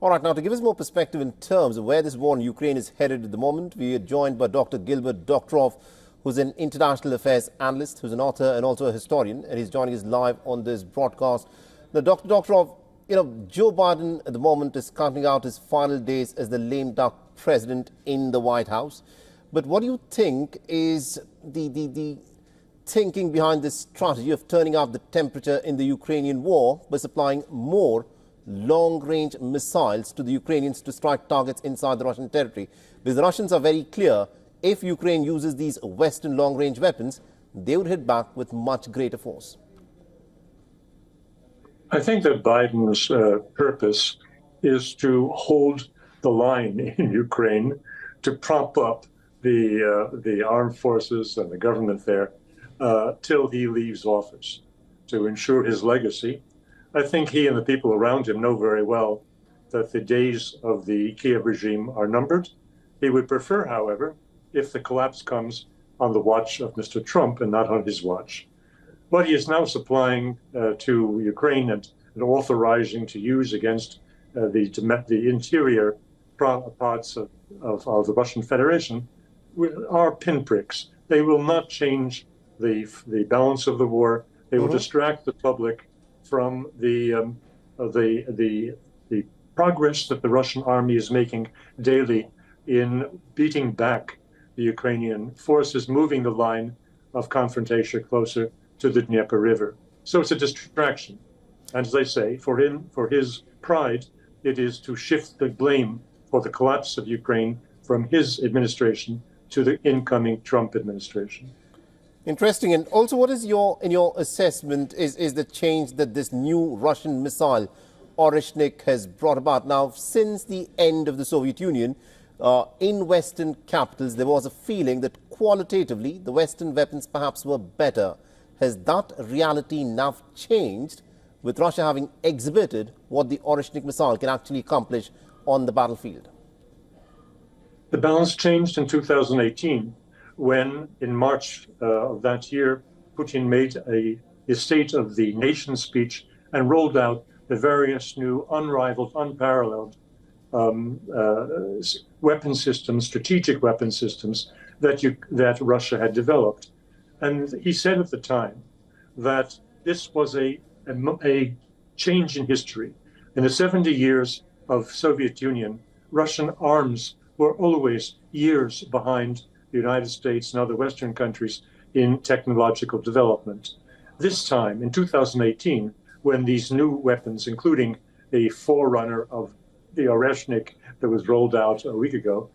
All right, now to give us more perspective in terms of where this war in Ukraine is headed at the moment, we are joined by Dr. Gilbert Doctorow, who's an international affairs analyst, who's an author and also a historian, and he's joining us live on this broadcast. Now, Dr. Doctorow, Joe Biden at the moment is counting out his final days as the lame duck president in the White House. But what do you think is the thinking behind this strategy of turning up the temperature in the Ukrainian war by supplying more long-range missiles to the Ukrainians to strike targets inside the Russian territory? Because the Russians are very clear, if Ukraine uses these Western long-range weapons, they would hit back with much greater force. I think that Biden's purpose is to hold the line in Ukraine, to prop up the armed forces and the government there till he leaves office, to ensure his legacy. I think he and the people around him know very well that the days of the Kiev regime are numbered. He would prefer, however, if the collapse comes on the watch of Mr. Trump and not on his watch. What he is now supplying to Ukraine and authorizing to use against the interior parts of the Russian Federation are pinpricks. They will not change the balance of the war. They will distract the public from the progress that the Russian army is making daily in beating back the Ukrainian forces, moving the line of confrontation closer to the Dnieper River. So it's a distraction. And as I say, for him, for his pride, it is to shift the blame for the collapse of Ukraine from his administration to the incoming Trump administration. Interesting. And also, what is in your assessment is the change that this new Russian missile, Oreshnik, has brought about? Now, since the end of the Soviet Union, in Western capitals, there was a feeling that qualitatively the Western weapons perhaps were better. Has that reality now changed with Russia having exhibited what the Oreshnik missile can actually accomplish on the battlefield? The balance changed in 2018 when, in March of that year, Putin made a State of the Nation speech and rolled out the various new, unrivaled, unparalleled weapon systems, strategic weapon systems that Russia had developed. And he said at the time that this was a change in history. In the 70 years of Soviet Union, Russian arms were always years behind the United States and other Western countries in technological development. This time, in 2018, when these new weapons, including the forerunner of the Oreshnik that was rolled out a week ago,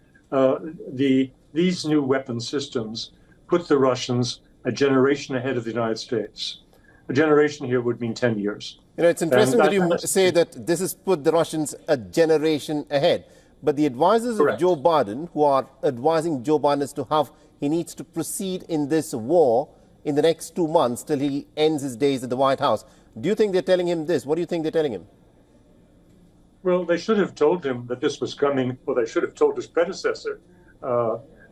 these new weapon systems put the Russians a generation ahead of the United States. A generation here would mean 10 years. It's interesting that you say that this has put the Russians a generation ahead. But the advisors of Joe Biden, who are advising Joe Biden as to how he needs to proceed in this war in the next 2 months till he ends his days at the White House, do you think they're telling him this? What do you think they're telling him? Well, they should have told him that this was coming. Well, they should have told his predecessor,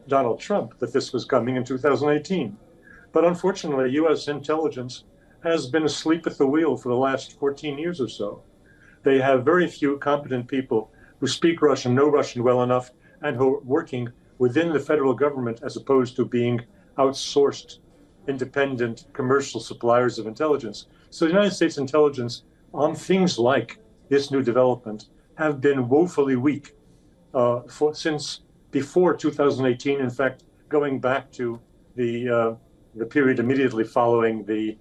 Donald Trump, that this was coming in 2018. But unfortunately, U.S. intelligence has been asleep at the wheel for the last 14 years or so. They have very few competent people who speak Russian, know Russian well enough, and who are working within the federal government as opposed to being outsourced, independent commercial suppliers of intelligence. So the United States intelligence on things like this new development have been woefully weak since before 2018. In fact, going back to the period immediately following the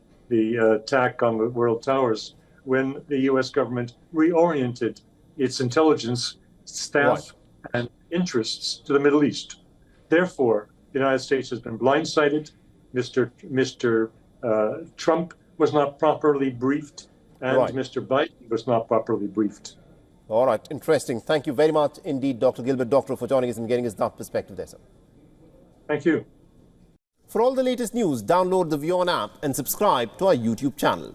attack on the World Towers, when the U.S. government reoriented its intelligence staff and interests to the Middle East. Therefore, the United States has been blindsided. Mr. Trump was not properly briefed, and Mr. Biden was not properly briefed. All right, interesting. Thank you very much indeed, Dr. Gilbert Doctorow, for joining us and getting us that perspective there, sir. Thank you. For all the latest news, download the WION app and subscribe to our YouTube channel.